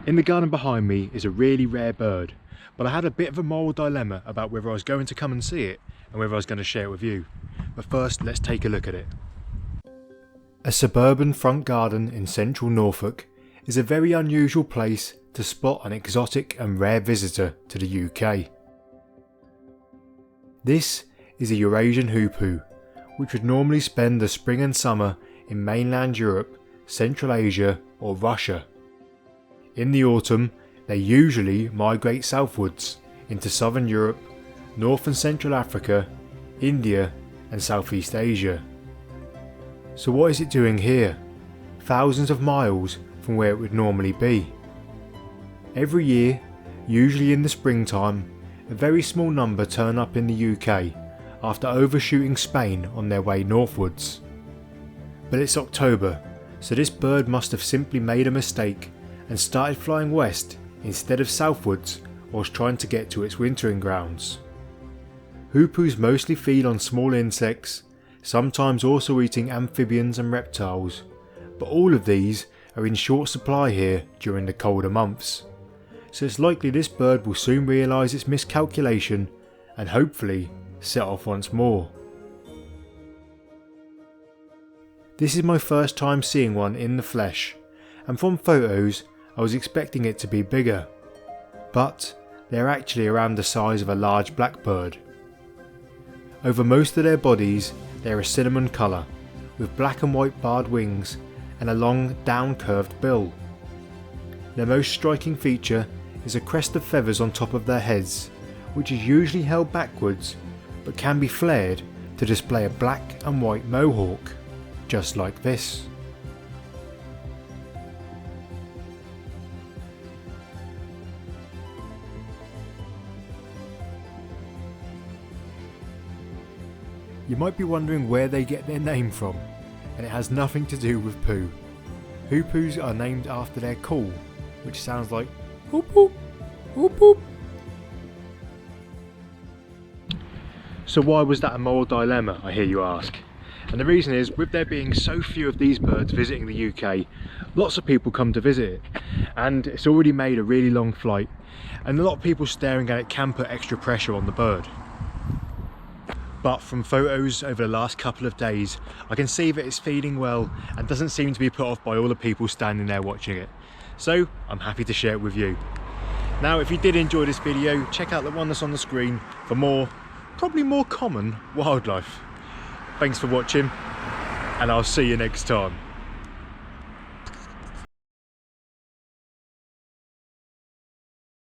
In the garden behind me is a really rare bird, but I had a bit of a moral dilemma about whether I was going to come and see it and whether I was going to share it with you. But first, let's take a look at it. A suburban front garden in central Norfolk is a very unusual place to spot an exotic and rare visitor to the UK. This is a Eurasian hoopoe, which would normally spend the spring and summer in mainland Europe, Central Asia or Russia. In the autumn, they usually migrate southwards into southern Europe, North and Central Africa, India and Southeast Asia. So what is it doing here, thousands of miles from where it would normally be? Every year, usually in the springtime, a very small number turn up in the UK after overshooting Spain on their way northwards. But it's October, so this bird must have simply made a mistake and started flying west instead of southwards whilst trying to get to its wintering grounds. Hoopoes mostly feed on small insects, sometimes also eating amphibians and reptiles, but all of these are in short supply here during the colder months, so it's likely this bird will soon realise its miscalculation and hopefully set off once more. This is my first time seeing one in the flesh, and from photos I was expecting it to be bigger, but they're actually around the size of a large blackbird. Over most of their bodies they're a cinnamon colour, with black and white barred wings and a long down curved bill. Their most striking feature is a crest of feathers on top of their heads, which is usually held backwards but can be flared to display a black and white mohawk, just like this. You might be wondering where they get their name from, and it has nothing to do with poo. Hoopoes are named after their call, which sounds like whoop whoop, whoop whoop. So why was that a moral dilemma, I hear you ask? And the reason is, with there being so few of these birds visiting the UK, lots of people come to visit it, and it's already made a really long flight, and a lot of people staring at it can put extra pressure on the bird. But from photos over the last couple of days, I can see that it's feeding well and doesn't seem to be put off by all the people standing there watching it. So I'm happy to share it with you. Now, if you did enjoy this video, check out the one that's on the screen for more, probably more common wildlife. Thanks for watching, and I'll see you next time.